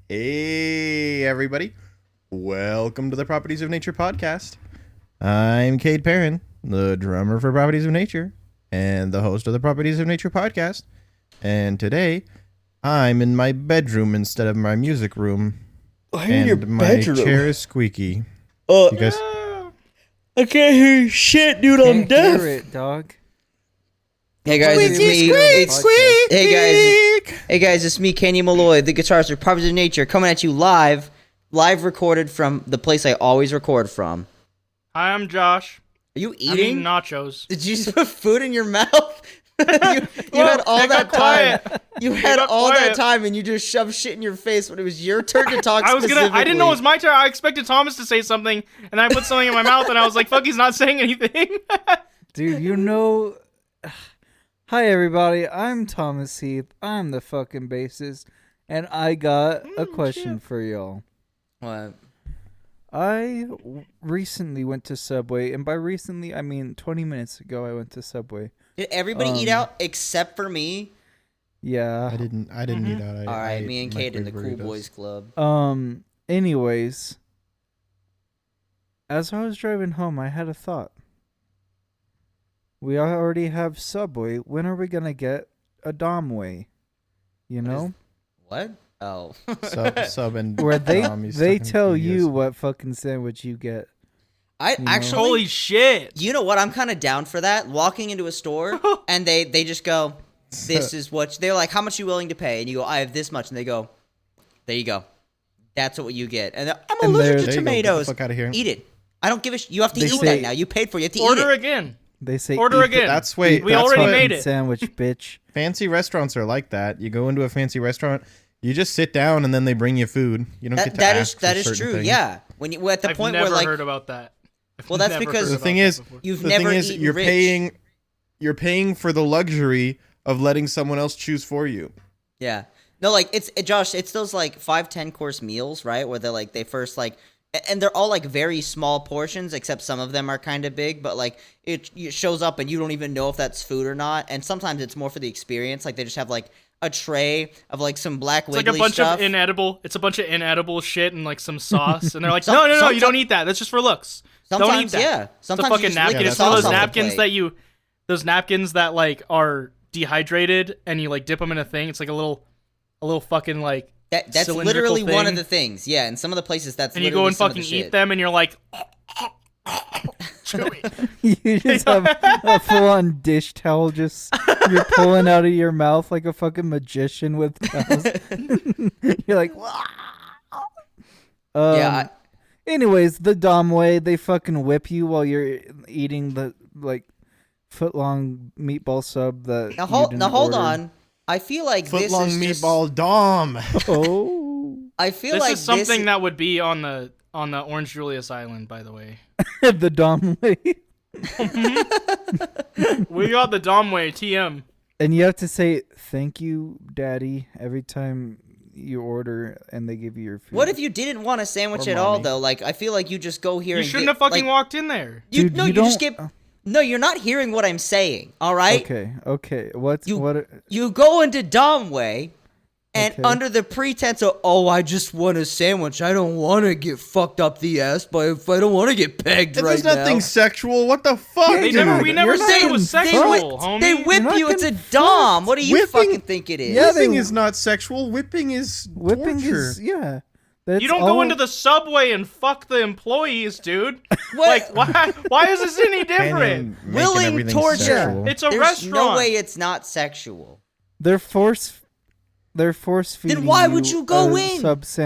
Hey, everybody. Welcome to the Properties of Nature podcast. I'm Cade Perrin, the drummer for Properties of Nature and the host of the Properties of Nature podcast. And today, I'm in my bedroom instead of my music room. Why in your bedroom? My chair is squeaky. You guys... I can't hear shit, dude. I'm deaf. Hear it, dog. Hey guys, it's me. Hey guys, it's me, Kenny Malloy, the guitarist of Properties of Nature, coming at you live recorded from the place I always record from. Hi, I'm Josh. Are you I'm eating? eating nachos. Did you just put food in your mouth? you had all that time. You had all that time, and you just shoved shit in your face when it was your turn to talk. I didn't know it was my turn. I expected Thomas to say something, and I put something in my mouth, and I was like, "Fuck, he's not saying anything." Dude, you know. Hi, everybody. I'm Thomas Heath. I'm the fucking bassist, and I got a question for y'all. What? I recently went to Subway, and by recently, I mean 20 minutes ago, I went to Subway. Did everybody eat out except for me? Yeah. I didn't eat out. All right, me and Kate in the Cool Boys Club. Anyways, as I was driving home, I had a thought. We already have Subway. When are we gonna get a Domway? You know? What? Oh. Sub and where they tell you what fucking sandwich you get. Holy shit. You know what? I'm kind of down for that. Walking into a store and they just go, this is what they're like, how much are you willing to pay? And you go, I have this much. And they go, there you go. That's what you get. And I'm allergic to tomatoes. Get the fuck out of here. Eat it. I don't give a shit. You have to eat that now. You paid for it. You have to eat it. Order again. They say order again. We already made it. Sandwich, bitch. Fancy restaurants are like that. You go into a fancy restaurant, you just sit down and then they bring you food. You don't get to ask for certain true. things. Yeah. When you at the I've point never where like heard about that. Well, that's because the thing is you're paying for the luxury of letting someone else choose for you. Yeah. No, like Josh, it's those like 5-10 course meals, right? Where they're like they first like. And they're all, like, very small portions, except some of them are kind of big. But, like, it shows up and you don't even know if that's food or not. And sometimes it's more for the experience. Like, they just have, like, a tray of, like, some black wiggly stuff. It's like a bunch of inedible. It's a bunch of inedible shit and, like, some sauce. And they're like, no, you don't eat that. That's just for looks. Don't eat that. Yeah. Sometimes it's a fucking napkin. It's one of those napkins those napkins that, like, are dehydrated and you, like, dip them in a thing. It's like a little fucking, like, That's literally one of the things, yeah. In some of the places, that's and you go and fucking eat them, and you're like, you just have a full-on dish towel, just you're pulling out of your mouth like a fucking magician with towels. You're like, yeah. Anyways, the Domway, they fucking whip you while you're eating the like foot-long meatball sub that. Now hold on. I feel like this Foot-long is meatball Dom. Oh. I feel this like is something that would be on the Orange Julius Island, by the way. The Domway. We got the Domway TM. And you have to say thank you, Daddy, every time you order and they give you your food. What if you didn't want a sandwich at all, though? Like, I feel like you just go here. You shouldn't have fucking walked in there. You just get. No, you're not hearing what I'm saying, all right? Okay. You go into Domway, and under the pretense of, I just want a sandwich. I don't want to get fucked up the ass, but if I don't want to get pegged right now. There's nothing sexual. What the fuck? We never said it was sexual, homie. They whip you. It's a Dom. What do you fucking think it is? Whipping is not sexual. Whipping is torture. Yeah. You don't go into the Subway and fuck the employees, dude. Like, why is this any different? Willing torture. Sexual. It's a restaurant. There's no way it's not sexual. They're force feeding. Then why would you go in?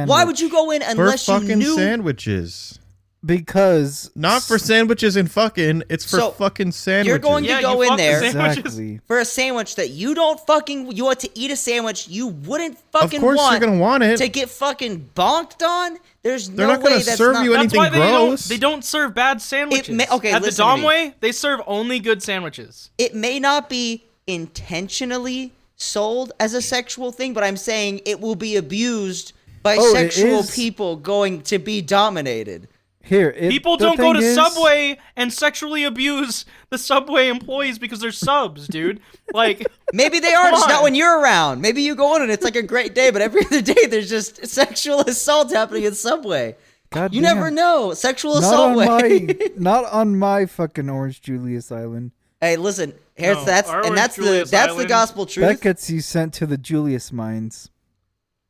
Why would you go in unless you knew? For fucking sandwiches. Because not for sandwiches and fucking, it's for fucking sandwiches. You're going to go in there exactly for a sandwich that you don't fucking. You want to eat a sandwich you wouldn't fucking Of course want. You're gonna want it to get fucking bonked on. There's They're no not gonna way that's serve not. you anything That's why gross. they don't serve bad sandwiches. At the listen to me. Domway, they serve only good sandwiches. It may not be intentionally sold as a sexual thing, but I'm saying it will be abused by sexual people going to be dominated. People don't go to Subway and sexually abuse the Subway employees because they're subs, dude. Like, maybe they are, just not when you're around. Maybe you go in and it's like a great day, but every other day there's just sexual assault happening at Subway. God you damn. never know. Sexual assault way. Not on my fucking Orange Julius Island. Hey, listen. That's the gospel truth. That gets you sent to the Julius mines.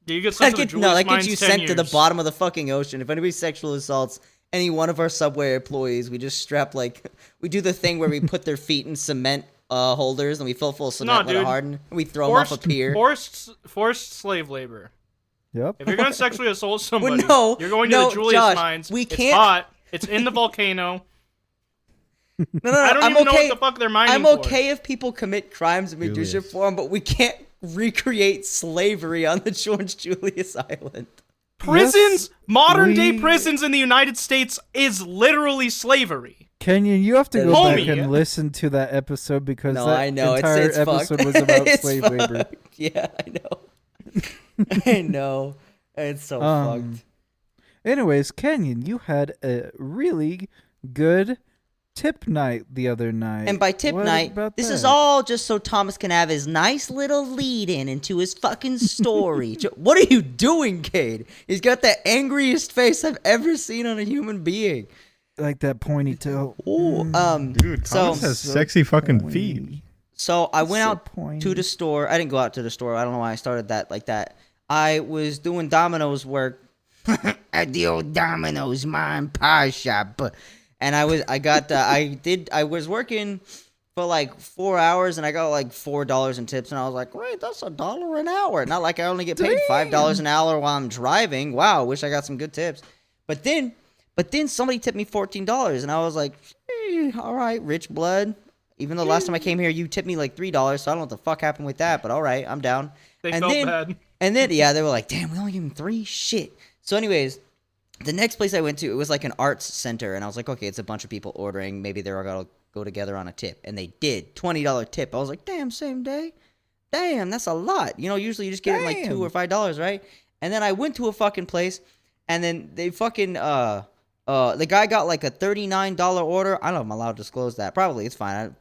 Yeah, you get sent to the Julius that mines gets you 10 sent years. to the bottom of the fucking ocean. If anybody sexual assaults any one of our Subway employees, we just strap we do the thing where we put their feet in cement holders and we fill full of cement, let it harden, and we throw them off a pier. Forced slave labor. Yep. If you're going to sexually assault somebody, you're going to the Julius Josh, mines. We can't. It's hot. It's in the volcano. No. I don't even know what the fuck they're mining I'm okay if people commit crimes and we do shit for them, but we can't recreate slavery on the George Julius Island. Prisons, modern-day prisons in the United States is literally slavery. Kenyon, you have to go Homie. back and listen to that episode because I know. entire it's episode fucked. was about It's slave fucked. labor. Yeah, I know. I know. It's so fucked. Anyways, Kenyon, you had a really good tip night the other night. And by tip What night, about this that? is all just so Thomas can have his nice little lead-in into his fucking story. What are you doing, Cade? He's got the angriest face I've ever seen on a human being. Like that pointy toe. Dude, Thomas has sexy fucking feet. So I went So out pointy. to the store. I didn't go out to the store. I don't know why I started that like that. I was doing Domino's work at the old Domino's mom and pie shop, and I was working for like 4 hours, and I got like $4 in tips, and I was like, wait, that's $1 an hour. Not like I only get paid $5 an hour while I'm driving. Wow, wish I got some good tips. But then somebody tipped me $14, and I was like, all right, rich blood. Even though last time I came here, you tipped me like $3, so I don't know what the fuck happened with that, but all right, I'm down. They felt bad. And then, yeah, they were like, damn, we only gave him 3? Shit. So anyways, the next place I went to, it was like an arts center, and I was like, okay, it's a bunch of people ordering. Maybe they're all going to go together on a tip. And they did. $20 tip. I was like, damn, same day? Damn, that's a lot. You know, usually you just get it like $2 or $5, right? And then I went to a fucking place, and then they fucking, the guy got like a $39 order. I don't know if I'm allowed to disclose that. Probably, it's fine.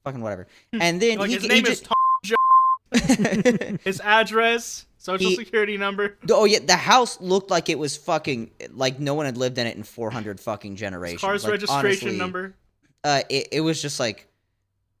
Fucking whatever. And then Like his name is Tom his address, social security number. Oh yeah, the house looked like it was fucking like no one had lived in it in 400 fucking generations. Car's like, registration honestly, number. It was just like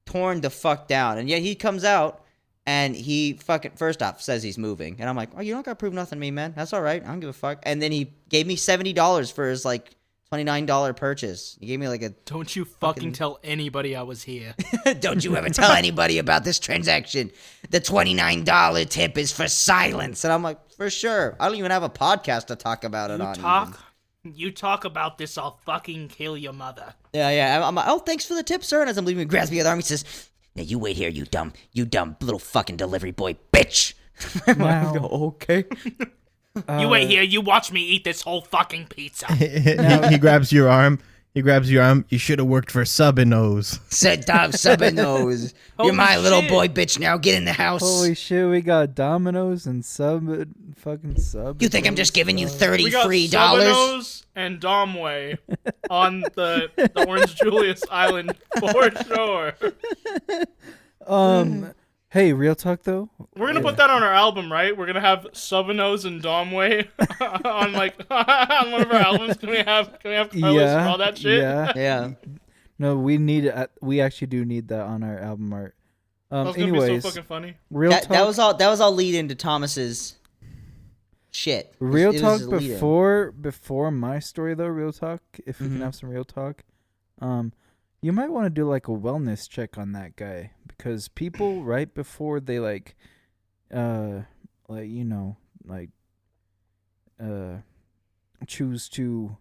torn the fuck down, and yet he comes out and he fucking first off says he's moving, and I'm like, oh, you don't gotta prove nothing to me, man. That's all right. I don't give a fuck. And then he gave me $70 for his like $29 purchase. He gave me like a. Don't you fucking tell anybody I was here. Don't you ever tell anybody about this transaction. The $29 tip is for silence. And I'm like, for sure. I don't even have a podcast to talk about it on. You talk about this, I'll fucking kill your mother. Yeah. I'm like, oh, thanks for the tip, sir. And as I'm leaving, he grabs me by the arm. He says, now you wait here, you dumb little fucking delivery boy bitch. I'm Wow. like, okay. You wait here, you watch me eat this whole fucking pizza. He grabs your arm. You should have worked for Subinos. Said Dom Subinos. You're my Holy little shit. boy bitch now. Get in the house. Holy shit, we got Domino's and sub. You think I'm just giving you We $30 got free? Subinos and Domway on the Orange Julius Island for sure. Hey, real talk though. We're gonna put that on our album, right? We're gonna have Subinos and Domway on on one of our albums. Can we have Carlos for all that shit? Yeah. No, we actually do need that on our album art. That's gonna be Anyways, so fucking funny. real talk. That was all lead into Thomas's shit. Real It was talk his lead-in. before my story though. Real talk. If we can have some real talk, you might want to do like a wellness check on that guy because people right before they choose to.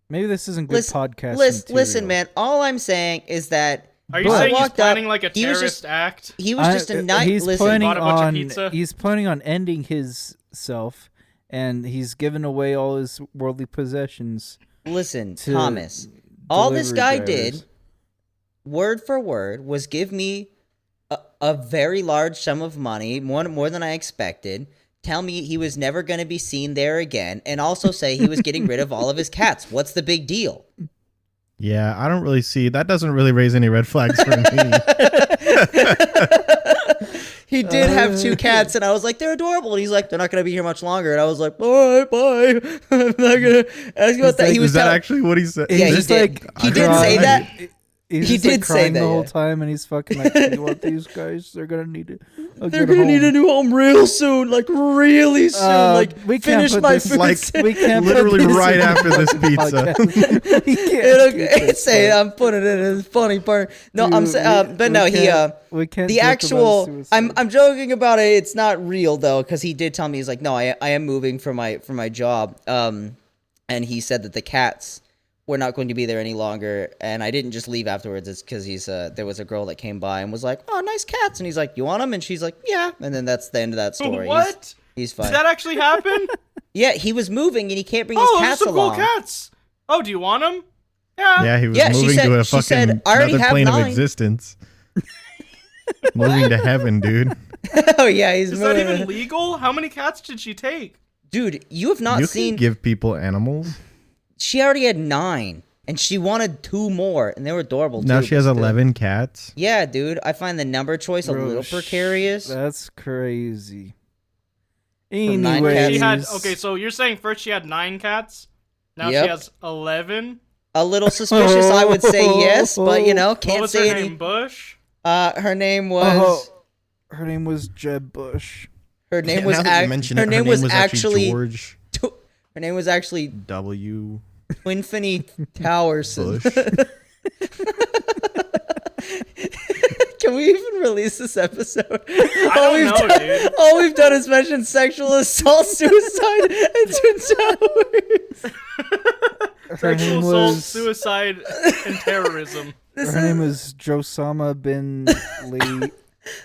Maybe this isn't good podcast. Listen, man. All I'm saying is that Are you But- saying he's walked up, planning like a he was terrorist just- act? he was just a night. He's Listen, planning Bought a bunch of on pizza? he's planning on ending his self, and he's given away all his worldly possessions. listen, to Thomas. All this delivery guy drivers. did, word for word, was give me a very large sum of money, more than I expected, tell me he was never going to be seen there again, and also say he was getting rid of all of his cats. What's the big deal? Yeah, I don't really see that. Doesn't really raise any red flags for me. He did have 2 cats, and I was like, they're adorable. And he's like, they're not going to be here much longer. And I was like, all right, bye. I'm not going to ask you about that. He was Is that actually what he said? Yeah, he just, did. like, He did say that. He's He just, like, did say crying that, the whole yeah. time, and he's fucking like, you want these guys? They're gonna need it. They're going to need a new home real soon. Like, really soon. Like, we can't finish put my this, food. like, We can't put Literally this right in after the this pizza. podcast. We can't do this Say part. I'm putting it in his funny part. No, I'm Dude, saying, but no, we can't the joke about actual. suicide. I'm joking about it. It's not real though, because he did tell me he's like, no, I am moving for my job. And he said that the cats were not going to be there any longer, and I didn't just leave afterwards. It's because there was a girl that came by and was like, oh, nice cats, and he's like, you want them? And she's like, yeah, and then that's the end of that story. What? He's fine. Did that actually happen? Yeah, he was moving and he can't bring his Oh, those are cats some cool along. cats. Oh, do you want them? Yeah. Yeah, he was Yeah, she moving said- to a she said, fucking "I already another have plane 9." of existence. Moving to heaven, dude. Oh yeah, he's Is that moving. even legal? How many cats did she take? Dude, you have not You seen. can give people animals. She already had 9, and she wanted 2 more, and they were adorable. Now too, she has but still. 11 cats. Yeah, dude, I find the number choice a Bro, little precarious. That's crazy. From 9 Anyways, cats. She had okay. So you're saying first she had 9 cats. Now Yep. she has 11. A little suspicious, I would say yes, but you know, What can't was say her any. name? Bush. Her name was. her name was Jeb Bush. Her name Yeah, was. now that you mention it, Her name was actually. George Her name was actually W. Twinfinny Towerson. Bush. Can we even release this episode? I don't know, dude. All we've done is mention sexual assault, suicide, and Twin Towers. Her Sexual name assault, was suicide, and terrorism. her name is Josama bin Lee.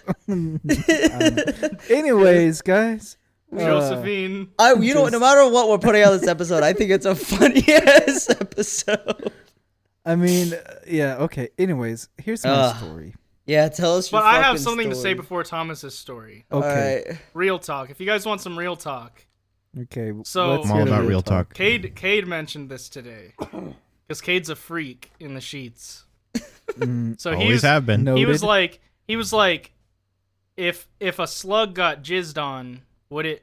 I don't know. Anyways, guys. Josephine. You know, no matter what we're putting out this episode, I think it's a funny ass episode. I mean, yeah, okay. Anyways, here's my story. Yeah, tell us your But I have fucking something to say story. before Thomas's story. Okay. Alright. Real talk. If you guys want some real talk. Okay. So- let's I'm all get a about real talk. Cade mentioned this today. Because Cade's a freak in the sheets. So Always have been. No. he was Noted. like, if a slug got jizzed on, would it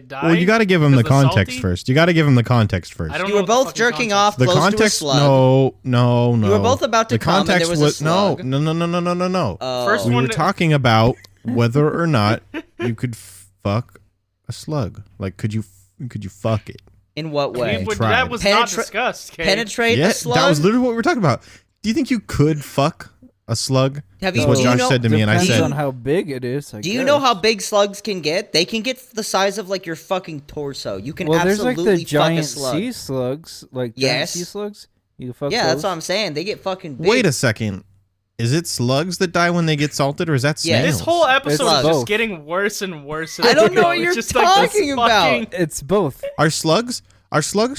die? Well, you got to give him the Because context salty? first. You got to give him the context first. I don't You know were what the both fucking jerking context off is. The close context, to a slug. no. You were both about to the come and context there was a slug. No. First We one were talking about whether or not you could fuck a slug. Like, could you fuck it? In what way? tried. That was not Penetra- discussed, Cade. Penetrate Yeah, the slug? that was literally what we were talking about. Do you think you could fuck a slug? Have That's you- what do you Josh know- said to me, and I Depends said, on how big it is. Do you know how big slugs can get? They can get the size of like your fucking torso. You can Well, there's like absolutely the giant fuck a slug. sea slugs, like giant Yes. sea slugs. You can fuck Yeah, those. that's what I'm saying. They get fucking big. wait a second. Is it slugs that die when they get salted, or is that Yeah. snails? This whole episode It's is just both. getting worse and worse. I don't know It's what you're just like this talking about. fucking- It's both. Are slugs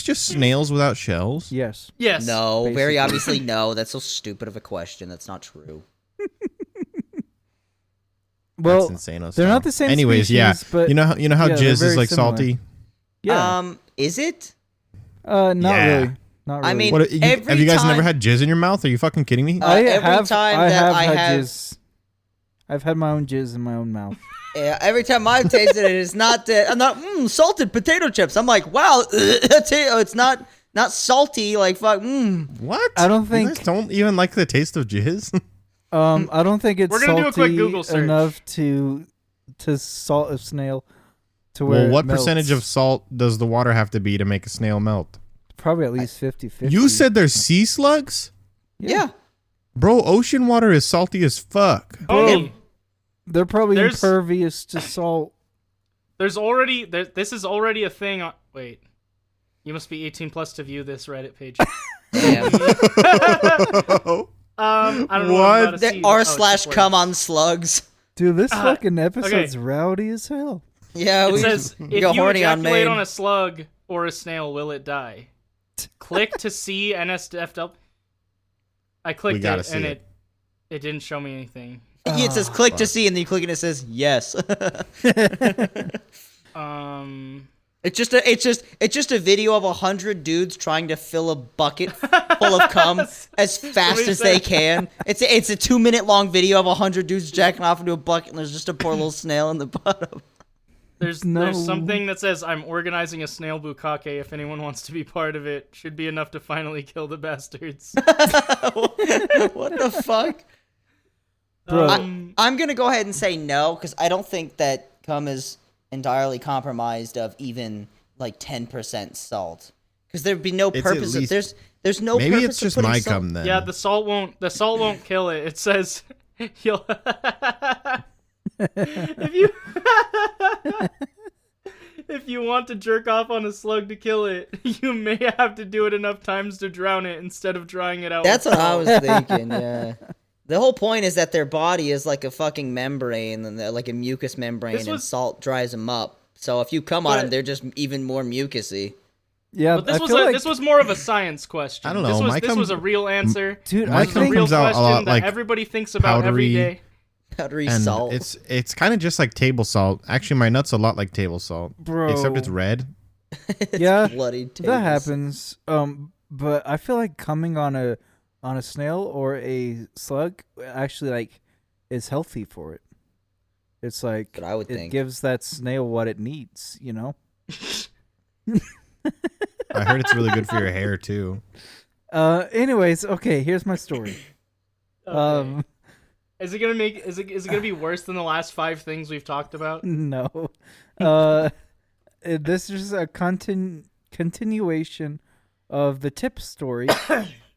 just snails without shells? Yes. Yes. No, very Basically. obviously no. That's so stupid of a question. That's not true. Well, That's insane. they're not the same Anyways, species, yeah. but you know how yeah, they're jizz is very like similar. salty? yeah. Is it? Not Yeah. really. Not really. I mean, What, every have you guys time- never had jizz in your mouth? Are you fucking kidding me? every time I that have I had have- jizz. I've had my own jizz in my own mouth. Yeah, every time I've tasted it, it's not. I'm not salted potato chips. I'm like, wow, it's not salty. Like fuck. What? I don't You think- guys don't even like the taste of jizz. I don't think it's We're gonna do a quick salty Google search. enough to salt a snail to where Well, it what melts. percentage of salt does the water have to be to make a snail melt? Probably at least 50-50. You said there's sea slugs? Yeah. Bro, ocean water is salty as fuck. Homie, they're probably There's- impervious to salt. this is already a thing. Wait, you must be 18 plus to view this Reddit page. Yeah. I don't know What? what I'm about to There see. are Oh, it's slash just come words. on slugs. Dude, this Ah, fucking episode's rowdy as hell. Yeah, It we says, if go you horny on ejaculate Maine. on a slug or a snail, will it die? Click to see NSFW. I clicked gotta it, see and it. it didn't show me anything. It says click to see, and then you click and it says yes. It's just a video of 100 dudes trying to fill a bucket full of cum as fast as they can. It's a 2-minute long video of 100 dudes jacking off into a bucket, and there's just a poor little snail in the bottom. There's something that says, I'm organizing a snail bukkake if anyone wants to be part of it. Should be enough to finally kill the bastards. What the fuck? Bro. I'm going to go ahead and say no, because I don't think that cum is entirely compromised of even like 10% salt. Because there'd be no purpose. There's no maybe purpose it's just of putting my salt. cum then. Yeah, the salt won't kill it. It says you'll if you want to jerk off on a slug to kill it, you may have to do it enough times to drown it instead of drying it out. That's what I was thinking, yeah. The whole point is that their body is like a fucking membrane, and like a mucus membrane, and salt dries them up. So if you come on them, they're just even more mucusy. Yeah, but this was more of a science question. I don't know. This was a real answer. Dude, my cum comes out a lot like everybody thinks about powdery, every day. Powdery and salt. It's kind of just like table salt. Actually, my nut's a lot like table salt, bro. except it's red. Yeah, bloody that happens. But I feel like coming on a snail or a slug actually like is healthy for it. It's like But I would it think. gives that snail what it needs, you know. I heard it's really good for your hair too. Anyways, okay, here's my story. Okay. Is it gonna be worse than the last 5 things we've talked about? No. This is a continuation of the tip story.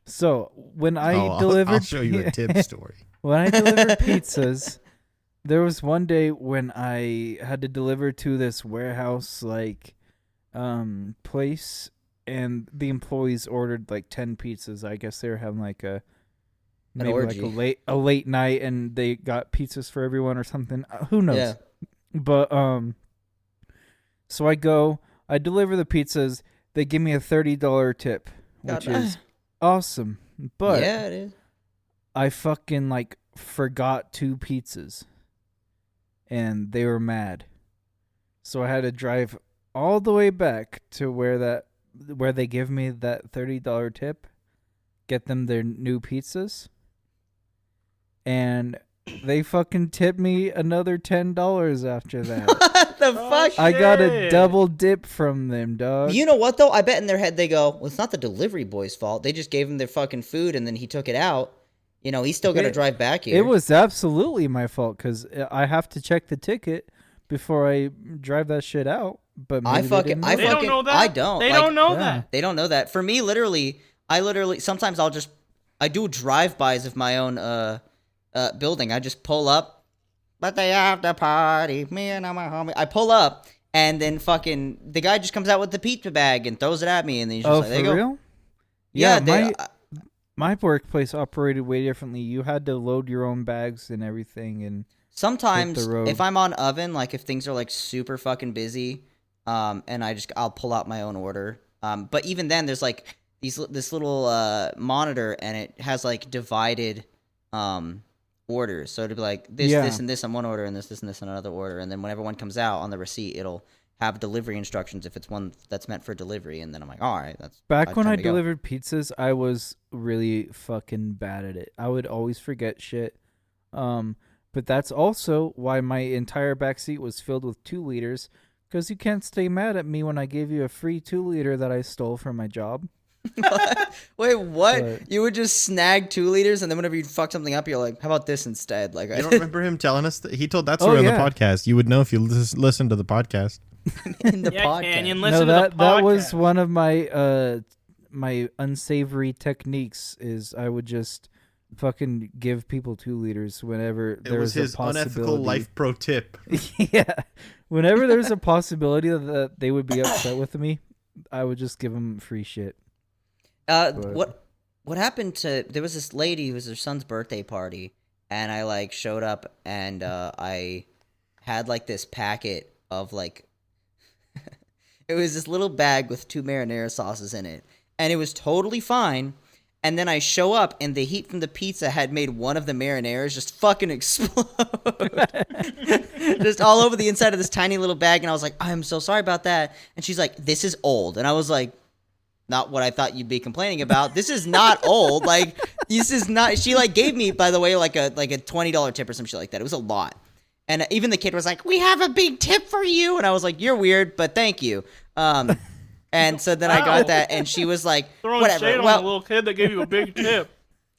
So when I delivered, I'll show you a tip story. When I delivered pizzas, there was one day when I had to deliver to this warehouse place, and the employees ordered like 10 pizzas. I guess they were having like a late night, and they got pizzas for everyone or something. Who knows? Yeah. But so I deliver the pizzas. They give me a $30 tip, which is awesome. But yeah, it is. I fucking forgot 2 pizzas, and they were mad. So I had to drive all the way back to where they give me that $30 tip, get them their new pizzas, and they fucking tipped me another $10 after that. What the fuck? I got a double dip from them, dog. You know what, though? I bet in their head they go, well, it's not the delivery boy's fault. They just gave him their fucking food, and then he took it out. You know, he's still got to drive back here. It was absolutely my fault, because I have to check the ticket before I drive that shit out. But maybe They don't know that. I don't. They don't know that. They don't know that. For me, I literally sometimes I do drive-bys of my own building. I just pull up, but they have the party. Me and my homie. I pull up, and then fucking the guy just comes out with the pizza bag and throws it at me, and then he's just there you go. Real? Yeah, my workplace operated way differently. You had to load your own bags and everything, and sometimes if I'm on oven, like if things are super fucking busy, and I'll pull out my own order. But even then, there's this little monitor, and it has divided orders. So it'll be this and this on one order, and this and this on another order. And then whenever one comes out on the receipt, it'll have delivery instructions if it's one that's meant for delivery. And then I'm like, all right, that's back when I delivered pizzas. I was really fucking bad at it. I would always forget shit. But that's also why my entire backseat was filled with 2 liters. Because you can't stay mad at me when I gave you a free 2-liter that I stole from my job. Wait, what? But You would just snag 2 liters, and then whenever you fuck something up, you're like, how about this instead? You don't remember him telling us that he told that story on the podcast? You would know if you listen to the podcast. In the podcast. Canyon, listen to the podcast. That was one of my my unsavory techniques. Is I would just fucking give people 2 liters whenever It there's was his a possibility. unethical life pro tip. Yeah, whenever there's a possibility that they would be upset with me, I would just give them free shit. What happened to? There was this lady who was her son's birthday party, and I showed up, and I had this packet of it was this little bag with 2 marinara sauces in it, and it was totally fine. And then I show up, and the heat from the pizza had made one of the marinaras just fucking explode. Just all over the inside of this tiny little bag. And I was like, I'm so sorry about that. And she's like, this is old. And I was like, not what I thought you'd be complaining about. This is not old. Like, this is not. She like gave me, by the way, like a $20 tip or some shit like that. It was a lot. And even the kid was like, we have a big tip for you. And I was like, you're weird, but thank you. And so then I got that, and she was like, throwing whatever. shade on the little kid that gave you a big tip.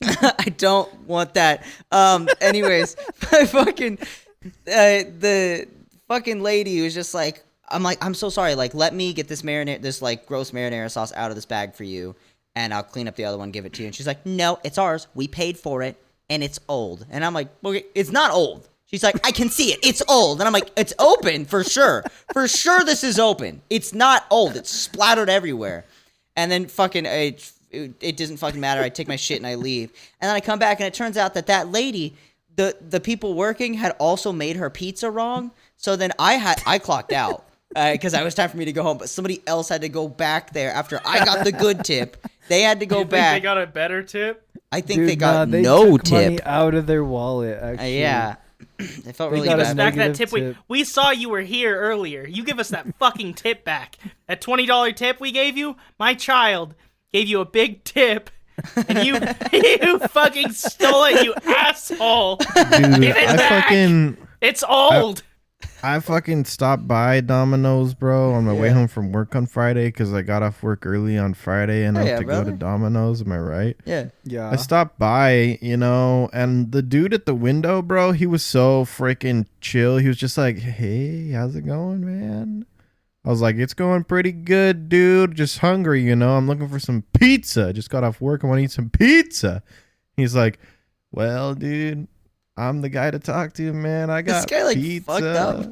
I don't want that. Anyways, the fucking lady was just like, I'm so sorry. Like, let me get this like gross marinara sauce out of this bag for you, and I'll clean up the other one, give it to you. And she's like, no, it's ours. We paid for it, and it's old. And I'm like, okay, it's not old. She's like, I can see it. It's old. And I'm like, it's open for sure. For sure this is open. It's not old. It's splattered everywhere. And then fucking, it doesn't fucking matter. I take my shit and I leave. And then I come back and it turns out that lady, the people working had also made her pizza wrong. So then I clocked out because it was time for me to go home. But somebody else had to go back there after I got the good tip. They had to go back. They got a better tip? I think they got they no took tip. money out of their wallet, actually. Yeah. It felt really got a bad. Back that negative tip. tip. We saw you were here earlier. You give us that fucking tip back. That $20 tip we gave you, my child gave you a big tip, and you fucking stole it, you asshole. Dude, Give it back. It's old. I fucking stopped by Domino's, bro, on my way home from work on Friday because I got off work early on Friday and to go to Domino's. Am I right? Yeah. I stopped by, and the dude at the window, bro, he was so freaking chill. He was just like, hey, how's it going, man? I was like, it's going pretty good, dude. Just hungry, I'm looking for some pizza. Just got off work. I want to eat some pizza. He's like, well, dude, I'm the guy to talk to, man. I got this guy, like, pizza. fucked up.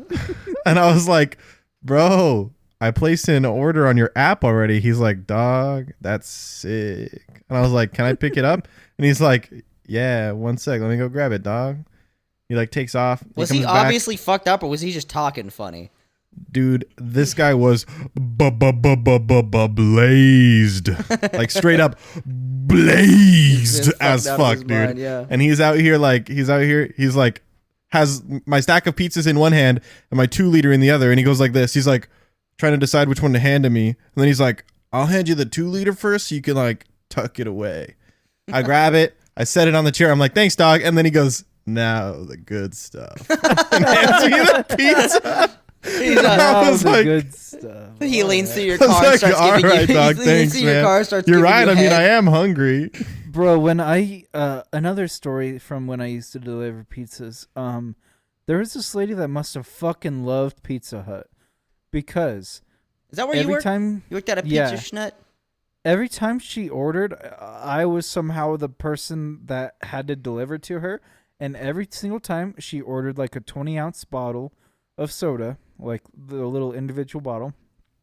And I was like, bro, I placed an order on your app already. He's like, dog, that's sick. And I was like, can I pick it up? And he's like, yeah, 1 sec. Let me go grab it, dog. He like takes off. Was he obviously fucked up, or was he just talking funny? Dude, this guy was blazed. Like straight up blazed as fuck, dude. Mind, yeah. And he's out here he's like has my stack of pizzas in one hand and my 2-liter in the other, and he goes like this. He's like trying to decide which one to hand to me. And then he's like, I'll hand you the 2-liter first so you can like tuck it away. I grab it, I set it on the chair. I'm like, thanks, dog. And then he goes, now the good stuff. And hands me the pizza. I was like, good stuff. He leans through your car and starts all giving right, you. dog, He leans thanks, through your man. car, starts You're giving right. you I mean, head. I am hungry. Bro, when I another story from when I used to deliver pizzas. There was this lady that must have fucking loved Pizza Hut because Is that where you worked? time You worked at a pizza schnut? every time she ordered, I was somehow the person that had to deliver to her, and every single time she ordered like a 20-ounce bottle of soda, like the little individual bottle.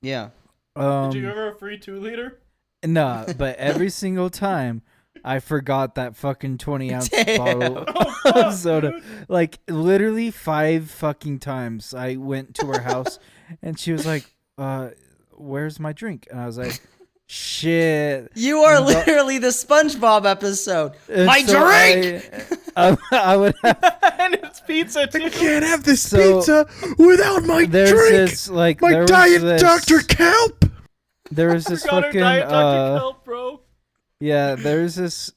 Yeah. Did you give her a free 2-liter? Nah, but every single time I forgot that fucking 20-ounce bottle of soda. Like literally 5 fucking times I went to her house and she was like, where's my drink? And I was like, shit. You are literally the SpongeBob episode. And My so drink! I would have, And it's pizza, too. I can't have this So, pizza without my there's drink. this like My there was diet this, Dr. Kelp. There was this Forgot her fucking diet Dr. Kelp, bro. yeah, there's this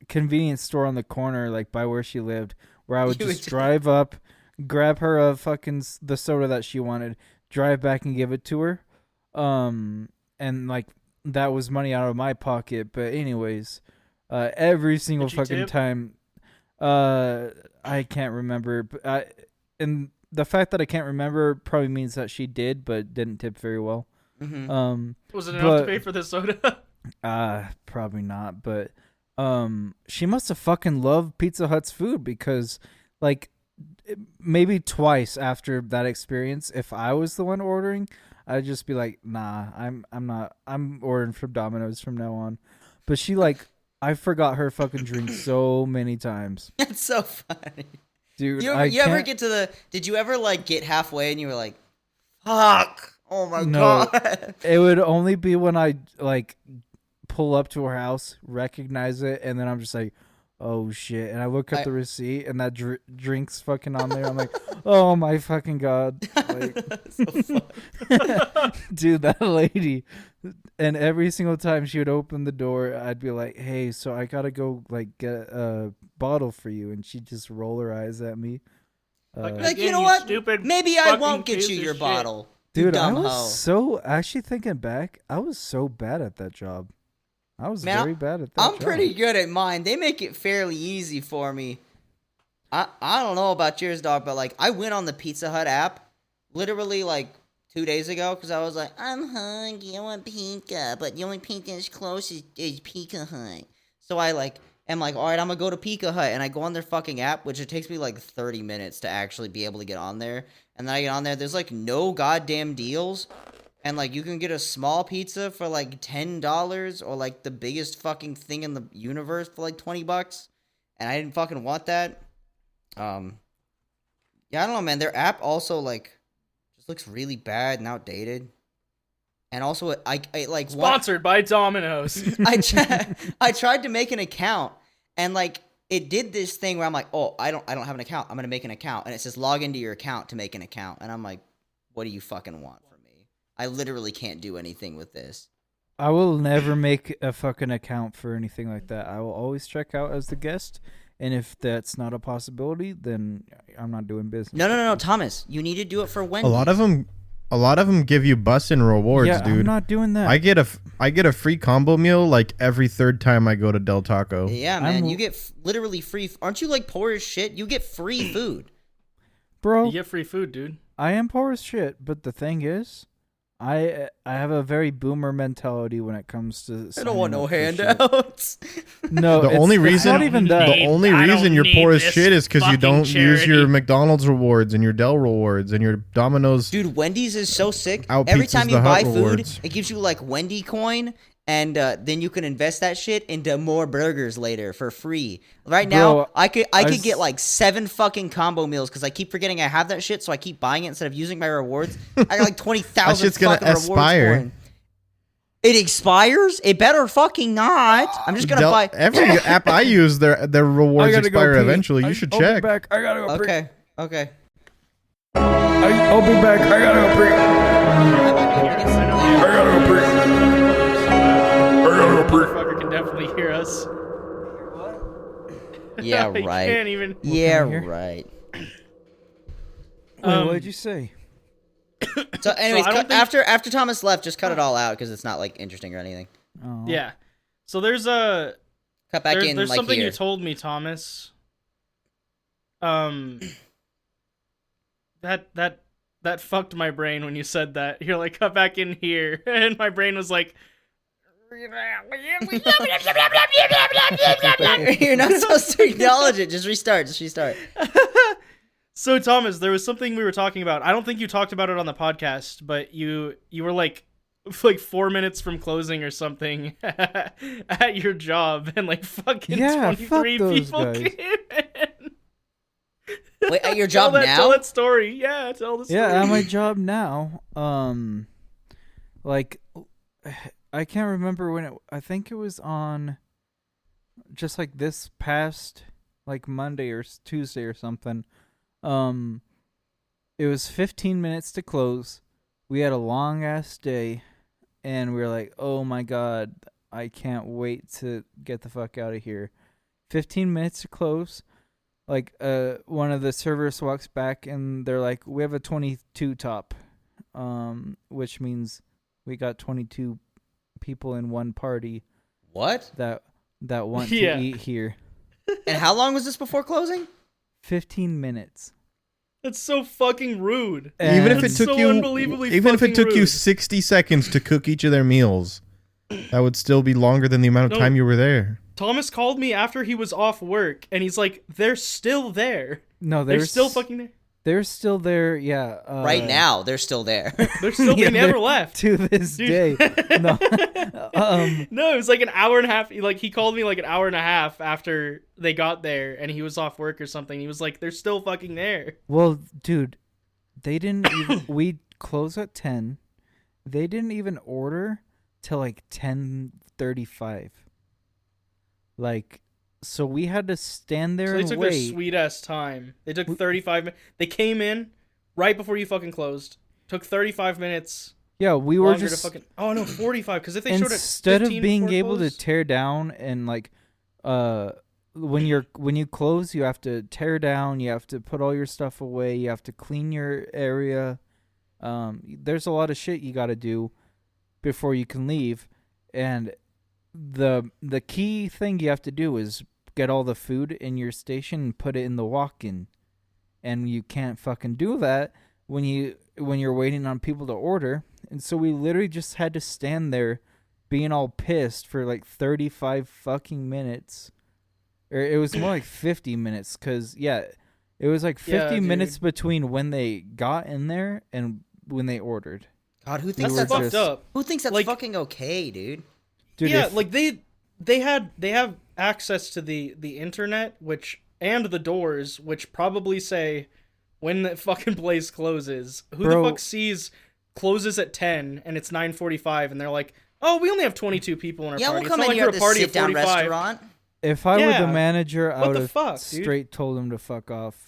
convenience store on the corner, like by where she lived, where I would just drive up, grab her a fucking the soda that she wanted, drive back and give it to her, and like that was money out of my pocket. But anyways, every single Did you fucking tip? time, I can't remember, but and the fact that I can't remember probably means that she did, but didn't tip very well. Mm-hmm. Was it enough to but- pay for the soda? Probably not, but she must have fucking loved Pizza Hut's food because like maybe twice after that experience, if I was the one ordering, I'd just be like, nah, I'm not, I'm ordering from Domino's from now on. But she like, I forgot her fucking drink so many times. That's so funny. Dude, You I ever can't- get to the... Did you ever, like, get halfway and you were like, fuck. Oh, my No. God. It would only be when I like pull up to her house, recognize it, and then I'm just like, oh shit. And I look at the receipt and that drink's fucking on there. I'm like, oh my fucking God. Like, So funny. dude, that lady. And every single time she would open the door, I'd be like, hey, so I gotta go like get a bottle for you. And she'd just roll her eyes at me. Like, Again, you know what? stupid Maybe I fucking won't get piece you of your shit. bottle. You Dude, I dumb was hoe. so actually thinking back, I was so bad at that job. I was Man, very bad at that I'm job. pretty good at mine. They make it fairly easy for me. I don't know about yours, dog, but like I went on the Pizza Hut app literally like 2 days ago because I was like, I'm hungry, I want pizza, but the only pizza that's close is Pizza Hut. So I like am like, all right, I'm gonna go to Pizza Hut, and I go on their fucking app, which it takes me like 30 minutes to actually be able to get on there. And then I get on there, there's like no goddamn deals. And, like, you can get a small pizza for, like, $10 or, like, the biggest fucking thing in the universe for, like, $20. And I didn't fucking want that. Yeah, I don't know, man. Their app also, like, just looks really bad and outdated. And also, I like... Sponsored by Domino's. I tried to make an account, and, like, it did this thing where I'm like, oh, I don't have an account. I'm going to make an account. And it says log into your account to make an account. And I'm like, what do you fucking want? I literally can't do anything with this. I will never make a fucking account for anything like that. I will always check out as the guest, and if that's not a possibility, then I'm not doing business. No, Thomas. You need to do it for Wendy's. A lot of them give you bussin' rewards, Yeah, dude. I'm not doing that. I get a free combo meal like every third time I go to Del Taco. Yeah, man. You get literally free. Aren't you like poor as shit? You get free food. Bro, You get free food, dude. I am poor as shit, but the thing is, I have a very boomer mentality when it comes to. I don't want no signing up for handouts. shit. No, The only it's reason not even that. the only I reason don't you're need poor as this shit is because you fucking don't use your charity. McDonald's rewards and your Dell rewards and your Domino's. Dude, Wendy's is so sick. Out Every pizzas time you the buy Hut food, rewards. it gives you like Wendy coin, and then you can invest that shit into more burgers later for free. Right now, Bro, I could get like 7 fucking combo meals because I keep forgetting I have that shit, so I keep buying it instead of using my rewards. I got like 20,000 That shit's gonna fucking rewards expire. coin. It expires? It better fucking not. I'm just gonna buy. Every app I use, their rewards gotta go expire pee. eventually. You should I'll be check. back. I gotta go. Okay. I'll be back. I gotta go. Motherfucker can definitely hear us. Yeah, He right. can't even. Yeah, hear? right. Wait, what did you say? So, anyways, I don't think- after Thomas left, just cut it all out because it's not like interesting or anything. Oh. Yeah. So there's a Cut back in there's like something here. you told me, Thomas. That fucked my brain when you said that. You're like, cut back in here, and my brain was like. You're not supposed to acknowledge it. Just restart. So Thomas, there was something we were talking about. I don't think you talked about it on the podcast, but you were like 4 minutes from closing or something at your job, and like fucking Yeah, 23 fuck those people guys. came in. Wait, at your job now? Tell that story. Yeah, tell the story. Yeah, at my job now. Like, I can't remember when it. I think it was on. Just like this past, like Monday or Tuesday or something. It was 15 minutes to close. We had a long ass day, and we were like, "Oh my god, I can't wait to get the fuck out of here." 15 minutes to close. Like, one of the servers walks back, and they're like, "We have a 22 top," which means we got 22 people in one party What? that want Yeah. to eat here. And how long was this before closing? 15 minutes. That's so fucking rude. Even if it And- took so you, unbelievably even if it fucking took you rude. 60 seconds to cook each of their meals, that would still be longer than the amount of No. time you were there. Thomas called me after he was off work, and he's like, "They're still there. No, They're still fucking there. They're still there. Yeah. Right now, they're still there. They're still. Yeah, They never they're- left." to this Dude. day. No. No, it was like an hour and a half. Like, he called me like an hour and a half after they got there, and he was off work or something. He was like, "They're still fucking there." Well, dude, they didn't even. We close at 10. They didn't even order till like 10:35. Like, so we had to stand there So they and took wait. their sweet ass time. They took 35 minutes. They came in right before you fucking closed. Took 35 minutes. Yeah, we were longer just to fucking. Oh no, 45. Because if they showed it instead of 15 being before able close, to tear down and like, when you close, you have to tear down. You have to put all your stuff away. You have to clean your area. There's a lot of shit you got to do before you can leave, and the key thing you have to do is get all the food in your station and put it in the walk-in, and you can't fucking do that when you're waiting on people to order. And so we literally just had to stand there being all pissed for like 35 fucking minutes, or it was more like 50 minutes, because it was like 50 minutes between when they got in there and when they ordered. God, who thinks that's that's fucked up. Who thinks that's Like, fucking okay, dude? Dude, yeah, like they have access to the internet, and the doors, which probably say when the fucking place closes. Who Bro, the fuck sees closes at 10 and it's 9:45 and they're like, oh, we only have 22 people in our Yeah, party. we'll come it's in not here like at we're a this party of sit-down 45. restaurant. if I were Yeah. the manager, I What would the have fuck, dude? straight told him to fuck off.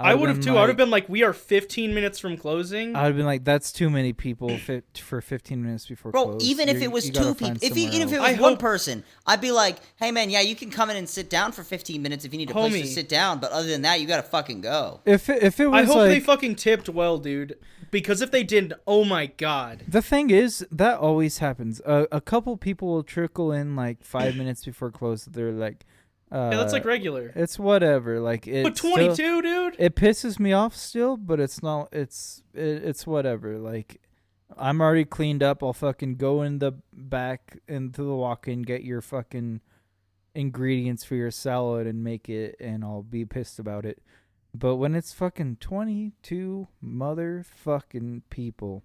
I would have been too. I would have been like, we are 15 minutes from closing. I would have been like, that's too many people for 15 minutes before Bro, close. even if You it was gotta two find people, somewhere even if it else. was I one hope- person, I'd be like, hey man, yeah, you can come in and sit down for 15 minutes if you need a place to Homie. sit down, but other than that, you gotta fucking go. If it I was hope like, they fucking tipped well, dude. Because if they didn't, oh my god. the thing is, that always happens. A couple people will trickle in like 5 minutes before close. They're like, Yeah, that's like regular. it's whatever. Like, But it's 22, still, dude? it pisses me off still, but it's not. It's whatever. Like, I'm already cleaned up. I'll fucking go in the back into the walk-in, get your fucking ingredients for your salad and make it, and I'll be pissed about it. But when it's fucking 22 motherfucking people,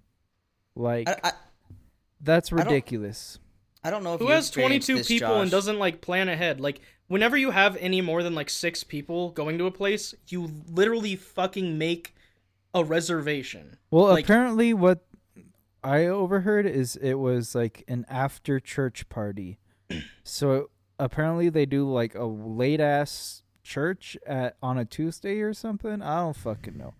like, that's ridiculous. I don't know if Who you has experienced 22 this, people and Josh. doesn't like plan ahead? Like, whenever you have any more than like 6 people going to a place, you literally fucking make a reservation. Well, like- apparently what I overheard is it was like an after church party. So apparently they do like a late ass church on a Tuesday or something. I don't fucking know.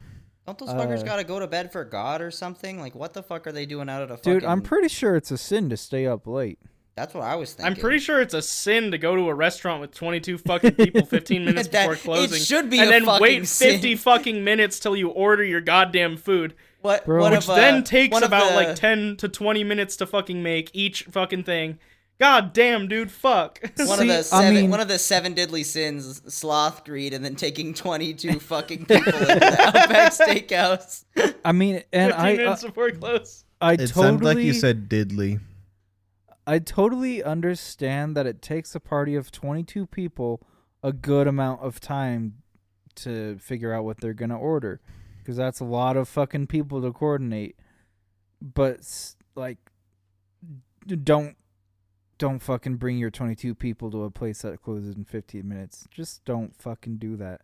Don't those fuckers gotta go to bed for God or something? Like, what the fuck are they doing out of the fucking... Dude, I'm pretty sure it's a sin to stay up late. That's what I was thinking. I'm pretty sure it's a sin to go to a restaurant with 22 fucking people 15 minutes That- before closing. it should be and a then fucking wait 50 sin. fucking minutes till you order your goddamn food. What, Bro. one Which of, then takes one of about the- like 10 to 20 minutes to fucking make each fucking thing. God damn, dude, fuck. One See, of the I seven, mean- one of the 7 deadly sins: sloth, greed, and then taking 22 fucking people into the Outback Steakhouse. I mean, and 15 minutes before close. I It sounded like you totally said diddly. I totally understand that it takes a party of 22 people a good amount of time to figure out what they're going to order, because that's a lot of fucking people to coordinate. But like, don't fucking bring your 22 people to a place that closes in 15 minutes. Just don't fucking do that.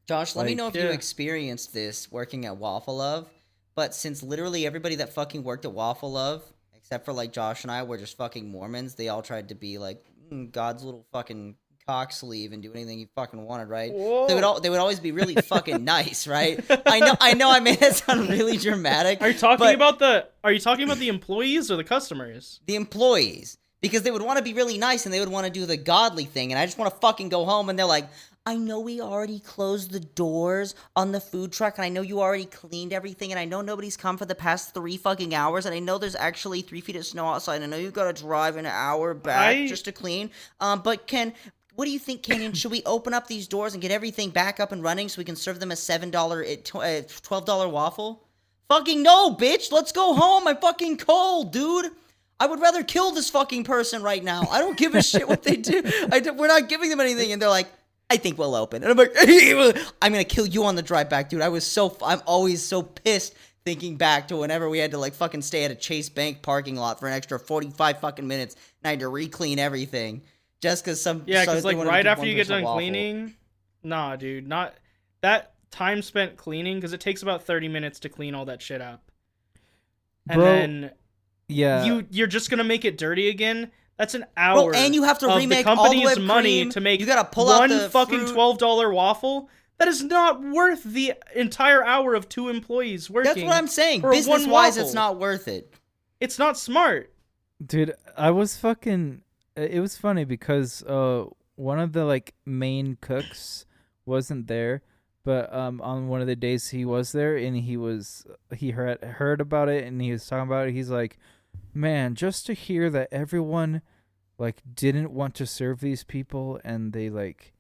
Josh, let me Like, know if you yeah. experienced this working at Waffle Love. But since literally everybody that fucking worked at Waffle Love, except for like Josh and I, were just fucking Mormons, they all tried to be like God's little fucking cock sleeve and do anything he fucking wanted, right? Whoa. They would always be really fucking nice, right? I know I made it sound really dramatic. Are you talking but about the employees or the customers? the employees? Because they would want to be really nice and they would want to do the godly thing, and I just want to fucking go home, and they're like, I know we already closed the doors on the food truck, and I know you already cleaned everything, and I know nobody's come for the past 3 fucking hours, and I know there's actually 3 feet of snow outside, and I know you've got to drive an hour back just to clean. But what do you think, Kenyon? Should we open up these doors and get everything back up and running so we can serve them a $7, $12 waffle? Fucking no, bitch! Let's go home! I'm fucking cold, dude! I would rather kill this fucking person right now. I don't give a shit what they do. We're not giving them anything, and they're like, I think we'll open. And I'm like, I'm gonna kill you on the drive back, dude. I'm always so pissed thinking back to whenever we had to like fucking stay at a Chase Bank parking lot for an extra 45 fucking minutes, and I had to re-clean everything just because some. Yeah, because because like right after you get done cleaning, nah, dude, not that time spent cleaning, because it takes about 30 minutes to clean all that shit up, and Bro. then Yeah. You're just gonna make it dirty again. That's an hour. Bro, and you have to of remake the all the company's whipped money cream. to make You gotta pull out one the fucking fruit. $12 waffle. That is not worth the entire hour of 2 employees working. That's what I'm saying. for one Business-wise, waffle. it's not worth it. It's not smart. Dude, I was fucking. It was funny because one of the like main cooks wasn't there, but on one of the days he was there and he heard about it and he was talking about it. He's like, man, just to hear that everyone like didn't want to serve these people and they like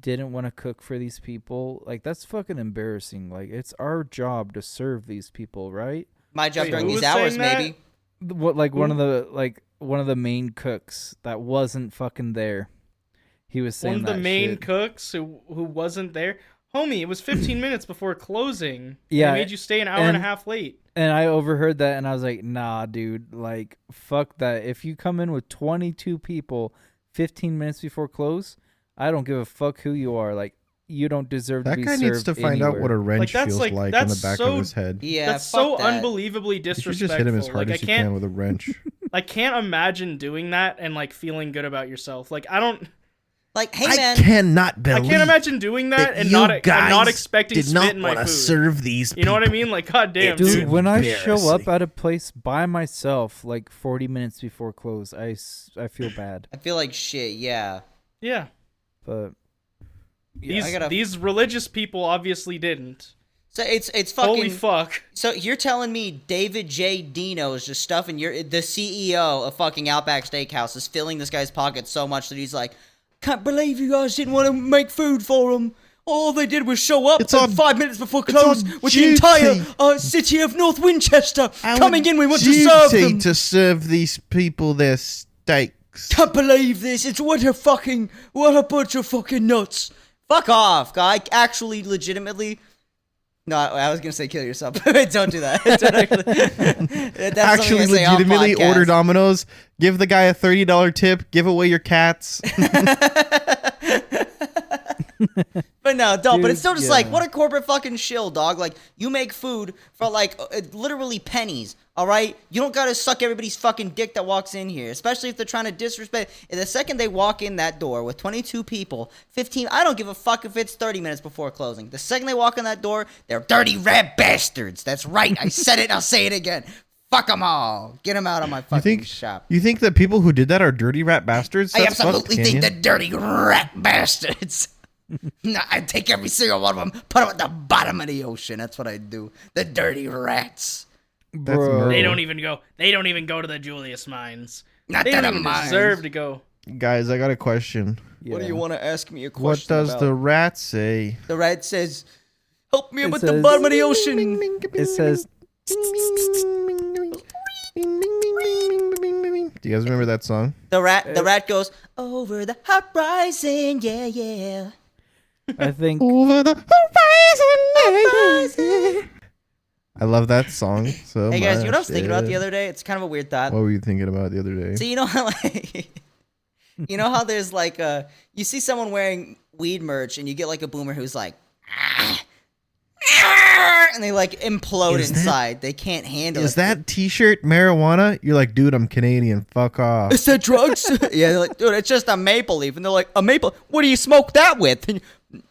didn't want to cook for these people, like that's fucking embarrassing. Like it's our job to serve these people, right? My job Wait, during who these was saying hours, that? maybe. What like one of the main cooks that wasn't fucking there. He was saying One of the that main shit. cooks who wasn't there. Homie, it was 15 minutes before closing. Yeah, They made you stay an hour and a half late. And I overheard that and I was like, nah, dude, like fuck that. If you come in with 22 people 15 minutes before close, I don't give a fuck who you are. Like you don't deserve to That be guy served needs to find out what a anywhere. wrench that's feels like- like in that's the back so- of his head. Yeah, That's fuck so that. unbelievably You disrespectful. should just hit him as hard like, as you can with a wrench. I can't imagine doing that and like feeling good about yourself. Like I don't. Like, hey, I man. cannot believe I can't imagine doing that and you not guys expecting did spit not in my want to food. serve these You know what I people. mean? Like, goddamn, Dude, dude. when I show up embarrassing. at a place by myself, like 40 minutes before close, I feel bad. I feel like shit, yeah. Yeah. But These I gotta- these religious people obviously didn't. So it's fucking. Holy fuck. So you're telling me David J. Dino is just stuffing the CEO of fucking Outback Steakhouse is filling this guy's pockets so much that he's like, can't believe you guys didn't want to make food for him. All they did was show up It's on- 5 minutes before it's close on with duty. the entire city of North Winchester coming in. We want to Duty serve them. to serve these people their steaks. Can't believe this. It's what a bunch of fucking nuts. Fuck off, guy. Actually, legitimately. No, I was gonna say kill yourself. Don't do that. Don't actually, that's Actually, something I say on legitimately podcast. order Domino's, give the guy a $30 tip, give away your cats. But no, don't. But it's still Dude, just yeah. like, what a corporate fucking shill, dog. Like, you make food for like literally pennies. All right, you don't gotta suck everybody's fucking dick that walks in here, especially if they're trying to disrespect. And the second they walk in that door with 22 people, 15, I don't give a fuck if it's 30 minutes before closing. The second they walk in that door, they're dirty rat bastards. That's right. I said it. I'll say it again. Fuck them all. Get them out of my fucking shop. You think that people who did that are dirty rat bastards? I That's absolutely fucked, think Canyon. they're dirty rat bastards. No, I'd take every single one of them, put them at the bottom of the ocean. That's what I'd do. The dirty rats. That's bro, murder. They don't even go to the Julius mines. Not They that don't I'm even mine. deserve to go. Guys, I got a question. What do yeah. you want to ask me a What question does about? the rat say? The rat says, help me It with the says- bottom of the ocean. It says Do you guys remember that song? The rat goes, over the horizon, yeah, yeah. I think Over the horizon. I love that song so Hey guys, you know what I was much, thinking about the yeah. other day? It's kind of a weird thought. What were you thinking about the other day? So you know how like, you know how there's like you see someone wearing weed merch and you get like a boomer who's like, and they like implode Is that- inside. They can't handle Is it. that t-shirt marijuana? You're like, dude, I'm Canadian. Fuck off. Is that drugs? Yeah, they're like, dude, it's just a maple leaf. And they're like, a maple? What do you smoke that with? And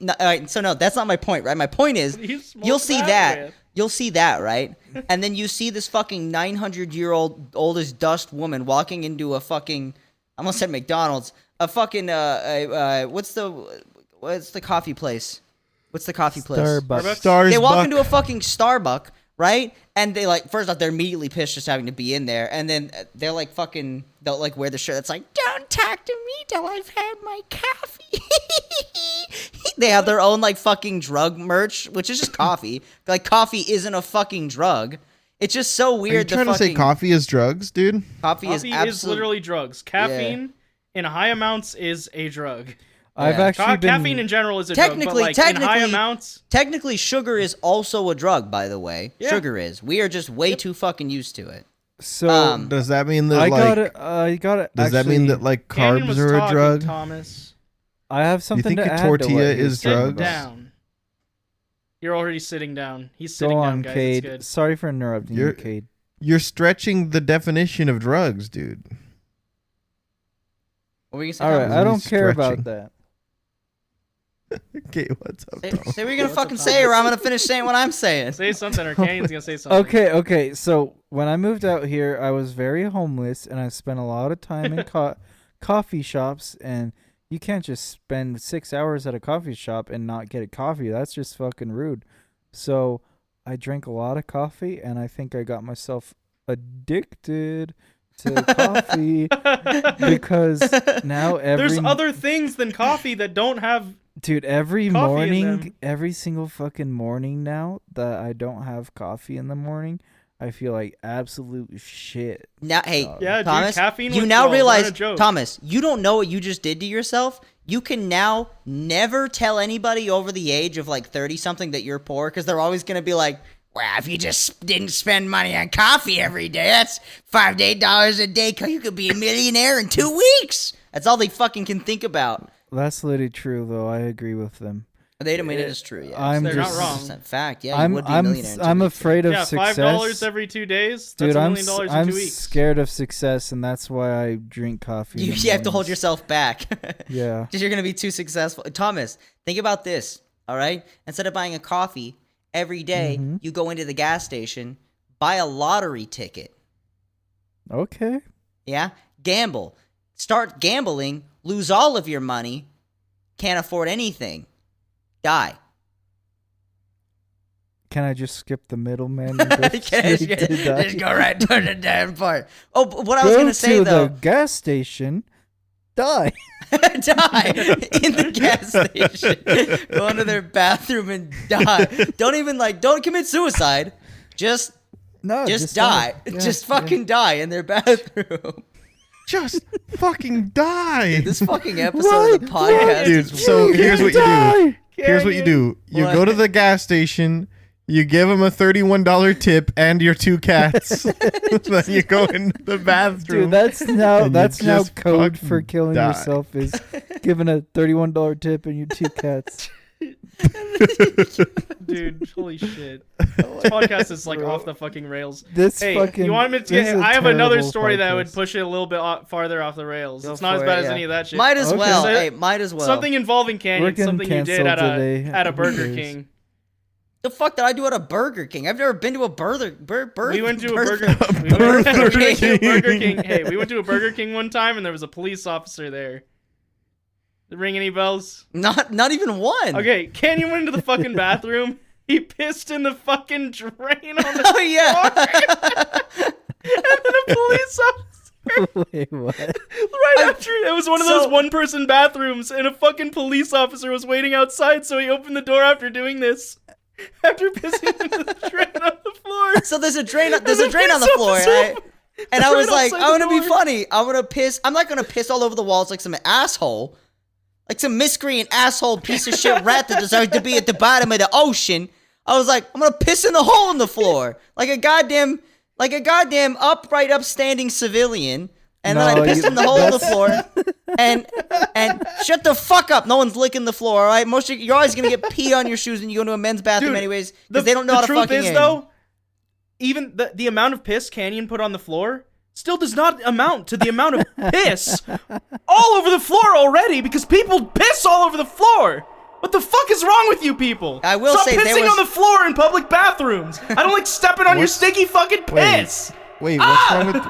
no, all right, so no, that's not my point, right? My point is, What do you smoke you'll see that that. with? You'll see that, right? And then you see this fucking 900-year-old old as dust woman walking into a fucking, I almost said McDonald's, a fucking, what's the coffee place? What's the coffee place? Starbucks. Stars They walk Buck. into a fucking Starbucks, right? And they like, first off, they're immediately pissed just having to be in there, and then they're like fucking, they'll like wear the shirt that's like, "Don't talk to me till I've had my coffee." They have their own like fucking drug merch, which is just coffee. Like coffee isn't a fucking drug. It's just so Are you weird. trying to say coffee is drugs, dude? Coffee is Coffee absolutely is literally drugs. Caffeine in high amounts is a drug. I've Yeah. actually been Caffeine in general is a drug, but Technically- like in high technically- amounts, technically sugar is also a drug. By the way, Yeah. sugar is. We are just way too fucking used to it. so Does that mean that I like? got it. I got it. Does that mean that like Canyon carbs was are a talking, drug? Thomas, I have You something think to a add tortilla to what he is was sit saying drugs? about- down. You're already sitting down. He's Go sitting on, down, guys. Cade. It's good. Sorry for interrupting You're- you, Cade. You're stretching the definition of drugs, dude. What were you All saying? right, I don't care Stretching. about that. Okay, what's up, Say, Tom? say what you're gonna What's up, fucking Tom? say, or I'm gonna finish saying what I'm saying. Say something, or Canyon's gonna say something. Okay. So when I moved out here, I was very homeless, and I spent a lot of time in coffee shops. And you can't just spend 6 hours at a coffee shop and not get a coffee. That's just fucking rude. So I drank a lot of coffee, and I think I got myself addicted to coffee because now There's other things than coffee that don't have. Dude, every coffee in morning, them. every single fucking morning now that I don't have coffee in the morning, I feel like absolute shit. Now, hey, Yeah, dude, Thomas, caffeine you withdrawals now aren't realize, a joke. Thomas, you don't know what you just did to yourself. You can now never tell anybody over the age of like 30 something that you're poor, because they're always gonna be like, well, if you just didn't spend money on coffee every day, that's $5 to $8 a day. You could be a millionaire in 2 weeks. That's all they fucking can think about. That's literally true, though. I agree with them. They don't mean it is true. Yeah, I'm They're not just- wrong. 100% fact. Yeah, you would be a millionaire. in 2 I'm weeks. afraid of Yeah, success. $5 every 2 days. That's Dude, $1 I'm million in I'm 2 weeks. scared of success, and that's why I drink coffee. in the You have to hold mornings. yourself back. Yeah. Because you're going to be too successful. Thomas, think about this, all right? Instead of buying a coffee every day, Mhm. you go into the gas station, buy a lottery ticket. Okay. Yeah? Gamble. Start gambling, lose all of your money, can't afford anything, die. Can I just skip the middleman and go Just straight to die? go right to the damn part. Oh, but what I was Go going to say, to though, the gas station, die. die in the gas station. Go into their bathroom and die. Don't commit suicide. Just No, just die. Yeah, Just yeah. fucking die in their bathroom. Just fucking die. This fucking episode of the podcast Dude, is so weird. here's what you do. Die. Here's what you do. You What? go to the gas station, you give them a $31 tip and your 2 cats. Then you go into the bathroom. Dude, that's now And you that's now just code for fucking killing die. yourself is giving a $31 tip and your 2 cats. Dude, holy shit. This podcast is like off the fucking rails. This Hey, fucking. you want me this to is get? a I have another terrible story that would podcast. push it a little bit farther off the rails. Go It's not as for bad it, as yeah. any of that shit. Might as Okay. well. So- Hey, might as well. Something involving We're Canyon, getting something you did canceled at today. a Who Burger cares? King. The fuck did I do at a Burger King? I've never been to a We went to a Burger. Burger. We went to a King. Burger King. Hey, we went to a Burger King one time, and there was a police officer there. Did it ring any bells? Not even one. Okay, Canyon went into the fucking bathroom. He pissed in the fucking drain on the Oh yeah. and then a police officer Wait, what? right after it was one of those So- one-person bathrooms, and a fucking police officer was waiting outside, so he opened the door after doing this. After pissing into the drain on the floor. So there's a drain on the floor, officer- right? And I was right like, outside I'm the gonna be door. funny. I'm gonna piss. I'm not gonna piss all over the walls like some asshole, like some miscreant asshole piece of shit rat that deserves to be at the bottom of the ocean. I was like, I'm gonna piss in the hole in the floor, like a goddamn upright, upstanding civilian. And then No, I pissed you- in the hole in the floor. And shut the fuck up. No one's licking the floor, all right? You're always gonna get pee on your shoes when you go to a men's bathroom, Dude, anyways, because they don't know how to truth fucking is, aim. though, even the amount of piss Canyon put on the floor still does not amount to the amount of piss all over the floor already, because people piss all over the floor. What the fuck is wrong with you people? I will Stop say there pissing was- on the floor in public bathrooms. I don't like stepping on your sticky fucking piss. Wait, what's wrong with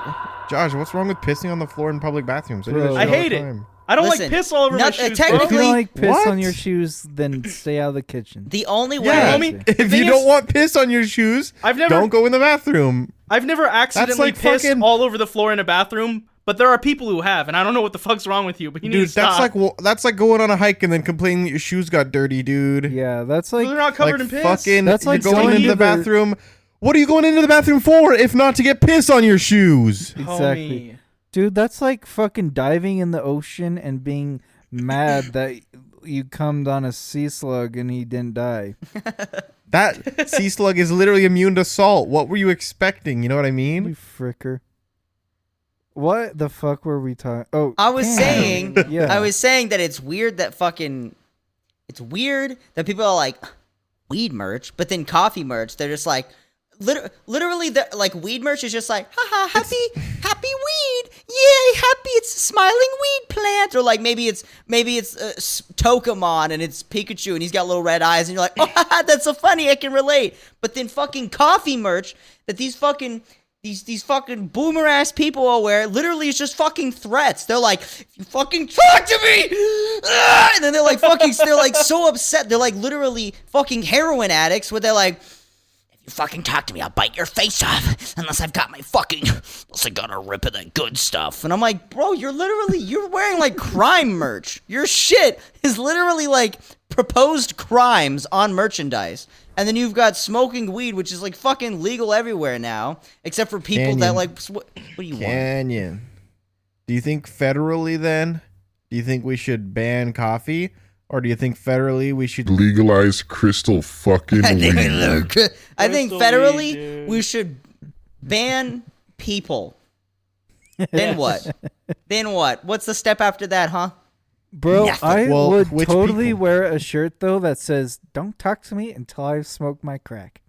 Josh? What's wrong with pissing on the floor in public bathrooms? I do that Bro. shit I all the hate it. time. I don't Listen, like piss all over my not- shoes, If technically- you don't like piss What? on your shoes, then stay out of the kitchen. The only way. Yeah, homie. if thing you don't is- want piss on your shoes, I've never- don't go in the bathroom. I've never accidentally like pissed fucking- all over the floor in a bathroom, but there are people who have, and I don't know what the fuck's wrong with you, but you need Dude, to stop. that's like going on a hike and then complaining that your shoes got dirty, dude. Yeah, that's They're like not covered Like in piss. fucking, That's like you're going going into to the the- bathroom. What are you going into the bathroom for if not to get piss on your shoes? exactly. Homie. Dude, that's like fucking diving in the ocean and being mad that you cummed on a sea slug and he didn't die. That sea slug is literally immune to salt. What were you expecting? You know what I You mean? fricker. What the fuck were we talking? Oh, I was damn. saying, Yeah. I was saying that it's weird that it's weird that people are like weed merch, but then coffee merch, they're just like literally, the like weed merch is just like, haha, happy weed, yay, happy, it's a smiling weed plant, or like maybe it's Tokamon and it's Pikachu and he's got little red eyes, and you're like, oh, haha, that's so funny, I can relate. But then fucking coffee merch that these fucking boomer ass people all wear literally is just fucking threats. They're like, if you fucking talk to me, and then they're like so upset. They're like literally fucking heroin addicts where they're like, you fucking talk to me, I'll bite your face off unless I got a rip of that good stuff. And I'm like, bro, you're wearing like crime merch. Your shit is literally like proposed crimes on merchandise. And then you've got smoking weed, which is like fucking legal everywhere now, except for people that like, what do you want? Canyon. Do you think federally then? Do you think we should ban coffee? Or do you think federally we should legalize crystal fucking weed? I think federally we should ban people. Then what? Then what? What's the step after that, huh? Bro, Nothing. I Well, would which totally people? wear a shirt though that says "Don't talk to me until I've smoked my crack."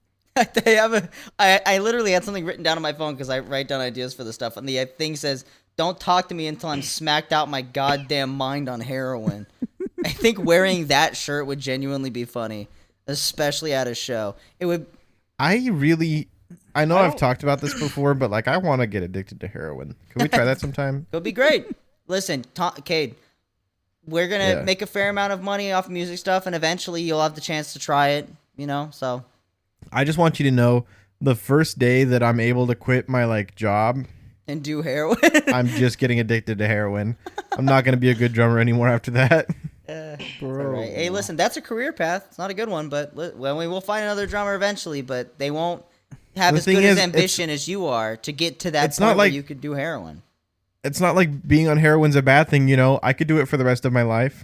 I literally had something written down on my phone because I write down ideas for the stuff, and the thing says, "Don't talk to me until I'm smacked out my goddamn mind on heroin." I think wearing that shirt would genuinely be funny, especially at a show. It would. I know I've talked about this before, but like I want to get addicted to heroin. Can we try that sometime? It would be great. Listen, Cade, we're gonna make a fair amount of money off music stuff, and eventually you'll have the chance to try it. So. I just want you to know, the first day that I'm able to quit my like job And do heroin. I'm just getting addicted to heroin. I'm not going to be a good drummer anymore after that. Bro. Right. Hey, listen, that's a career path. It's not a good one, but we will find another drummer eventually. But they won't have The as good thing as is, ambition as you are to get to that it's point not where like- you could do heroin. It's not like being on heroin's a bad thing, I could do it for the rest of my life.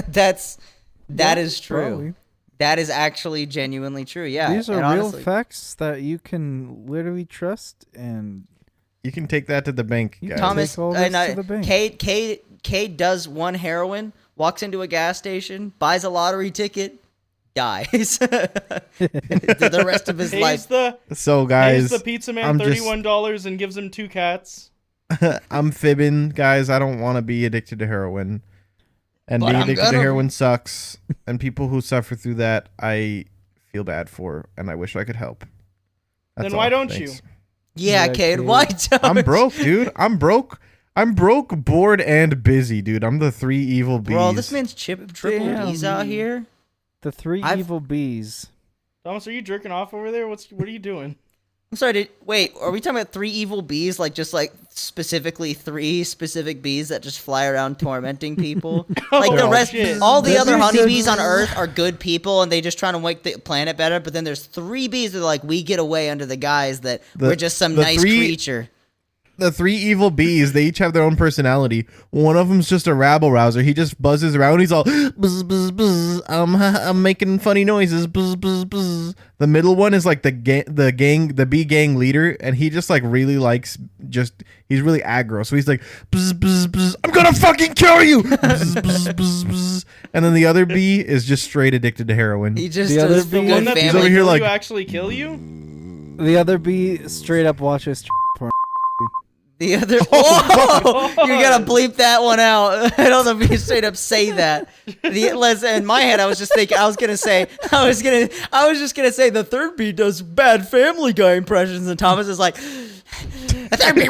That is true. Probably. That is actually genuinely true. Yeah. These are and real honestly, facts that you can literally trust, and You can take that to the bank, You guys. Thomas, Take all this to the bank. Cade does one heroin, walks into a gas station, buys a lottery ticket, dies. For the rest of his life. So, Pays guys, the pizza man I'm just- $31 and gives him 2 cats. I'm fibbing, guys. I don't want to be addicted to heroin. And But being I'm addicted to gonna- heroin sucks. And people who suffer through that, I feel bad for, and I wish I could help. That's Then why all. don't Thanks. you? Yeah, Yeah, Cade, Cade. why don't I'm broke, dude. I'm broke, bored, and busy, dude. I'm the 3 evil bees. Bro, this man's triple Damn. B's out here. the 3 I've- evil bees. Thomas, are you jerking off over there? What are you doing? I'm sorry, wait, are we talking about 3 evil bees? Like, just like specifically 3 specific bees that just fly around tormenting people? Like the Oh, rest, shit. all the That'd other be honeybees good. on Earth are good people and they just trying to make the planet better. But then there's 3 bees that are like, we get away under the guise that we're just some the nice 3 creature. The 3 evil bees, they each have their own personality. One of them's just a rabble rouser. He just buzzes around. He's all buzz, buzz, buzz. I'm making funny noises. Buzz, buzz, buzz. The middle one is like the bee gang leader, and he just like really likes he's really aggro. So he's like buzz, buzz, buzz. I'm gonna fucking kill you. Buzz, buzz, buzz, buzz. And then the other bee is just straight addicted to heroin. He just The other does bee- the The One good that He's family. over here like- actually kill you? The other bee straight up watches porn. The other. Oh, you gotta bleep that one out. I don't know if you straight up say that. In my head, I was just thinking. I was just gonna say the third bee does bad Family Guy impressions, and Thomas is like, the third bee.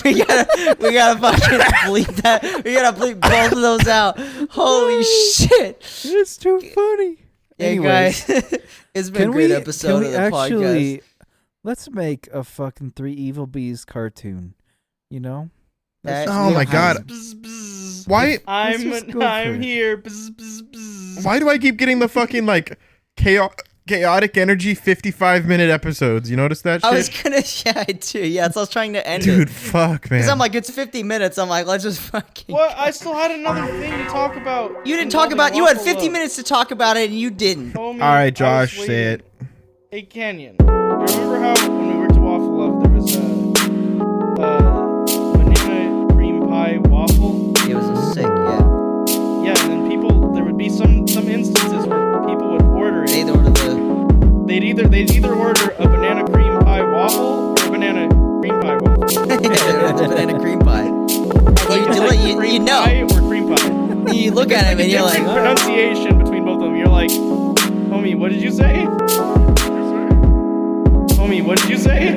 we gotta fucking bleep that. We gotta bleep both of those out. Holy shit! It's too funny. Hey Anyways, guys, it's been a great episode of the podcast. Let's make a fucking 3 evil bees cartoon. That- Oh my god! Bzz, bzz. Why? Let's just go for I'm it. here. Bzz, bzz, bzz. Why do I keep getting the fucking like chaotic energy 55-minute episodes? You notice that shit? I was gonna, yeah, I do. Yeah, so I was trying to end Dude, it. fuck, man. Because I'm like, it's 50 minutes. I'm like, let's just fucking. What? I still had another thing to talk about. You didn't talk about. You had 50 minutes to talk about it, and you didn't. All right, Josh, say it. Hey, Canyon. You remember how when we worked at Waffle Love, there was a banana cream pie waffle? It was sick. Yeah. Yeah, and then there would be some instances where people would order it. They'd order the. They'd either order a you know. Pie or cream pie? You look at him and you're like, Different "Oh." pronunciation between both of them. You're like, homie, what did you say? Homie, what did you say?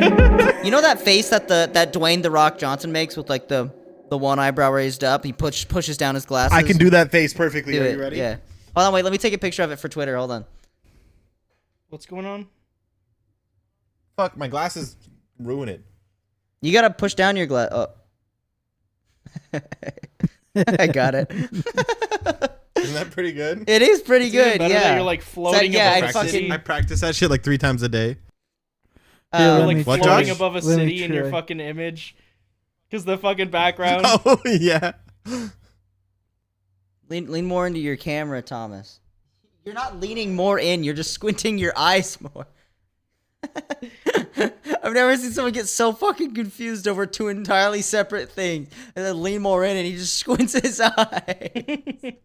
You know that face that that Dwayne the Rock Johnson makes with like the one eyebrow raised up? He pushes down his glasses. I can do that face perfectly. Do Are it. you ready? Yeah. Hold on, wait. Let me take a picture of it for Twitter. Hold on. What's going on? Fuck, my glasses ruin it. You gotta push down your glass. Oh. I got it. Isn't that pretty good? It is pretty It's even good. better Yeah. that you're like floating yeah, above I a fucking- city. I practice that shit like 3 times a day. Here, You're let like me What, floating Josh? above a Let me city in your try. fucking image. Because the fucking background. Oh yeah. Lean more into your camera, Thomas. You're not leaning more in. You're just squinting your eyes more. I've never seen someone get so fucking confused over 2 entirely separate things, and then lean more in, and he just squints his eye.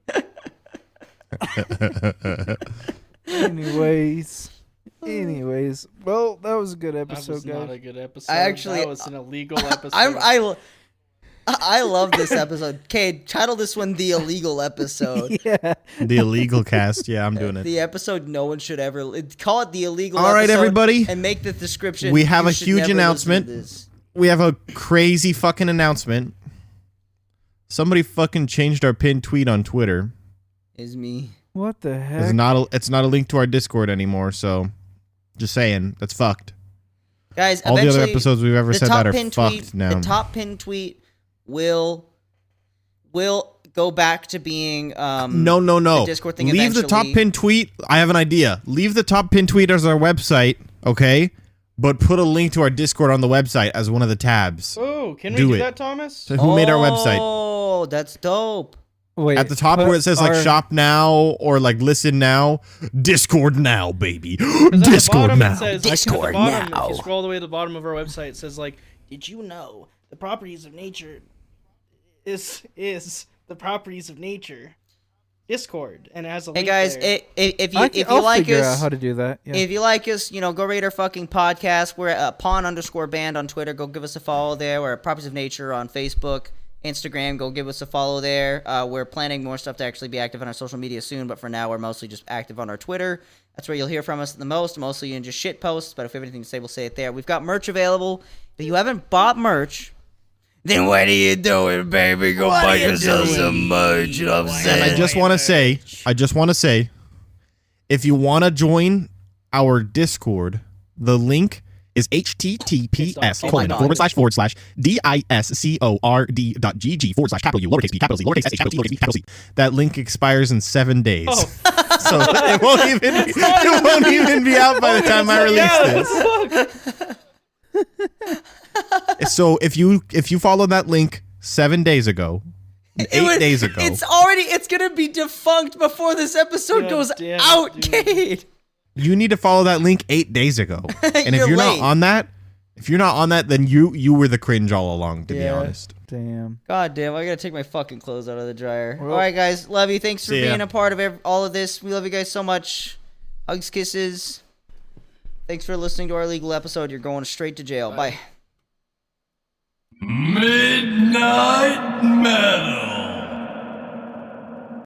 Anyways, well, that was a good That episode, was not guys. a good episode. I actually- that was an illegal episode. I love this episode. Okay, title this one the illegal episode. Yeah. The illegal cast. Yeah, I'm doing it. The episode no one should ever call it the illegal. All right, episode everybody. and make the description. We have "You a should huge never listen to announcement. this." We have a crazy fucking announcement. Somebody fucking changed our pinned tweet on Twitter. Is me. What the It's heck? it's not a link to our Discord anymore, so just saying, that's fucked. Guys, All the other eventually, episodes we've ever the said top that are pin fucked tweet, now. The top pin tweet will go back to being No. the Discord thing Leave the top eventually. pin tweet. I have an idea. Leave the top pin tweet as our website, okay? But put a link to our Discord on the website as one of the tabs. Oh, can we Do do it. that, Thomas? So who made our website? Oh, that's dope. Wait, At the top put where it says like our- shop now or like listen now, Discord now, baby. 'Cause at the Discord bottom now. It says, Discord at the bottom, now. If you scroll all the way to the bottom of our website, it says like, "Did you know the properties of nature is the properties of nature?" Discord, and it has a Hey link guys, there. if you I'll like figure out us, how to do that. Yeah. if you like us, go rate our fucking podcast. We're at pawn_band on Twitter. Go give us a follow there. We're at Properties of Nature on Facebook, Instagram. Go give us a follow there. We're planning more stuff to actually be active on our social media soon, but for now we're mostly just active on our Twitter. That's where you'll hear from us the most, mostly in just shit posts, but if we have anything to say, we'll say it there. We've got merch available. If you haven't bought merch, then what are you doing, baby? Go buy yourself some merch. You know what I'm saying? And I just want to say, if you want to join our Discord, the link is https://discord.gg/capital U lowercase p capital Z lowercase h capital T lowercase C. That link expires in 7 days. Oh. So it won't even be out by the time I release this. So if you follow that link 7 days ago, 8 days ago, It's gonna be defunct before this episode God goes damn it, out, dude. Cade. you need to follow that link 8 days ago. And if You're you're late. not on that, then you were the cringe all along, to be honest. Damn. God damn, I gotta take my fucking clothes out of the dryer. All right, guys, love you. Thanks for See ya. being a part of all of this. We love you guys so much. Hugs, kisses. Thanks for listening to our legal episode. You're going straight to jail. Bye. Midnight Mass.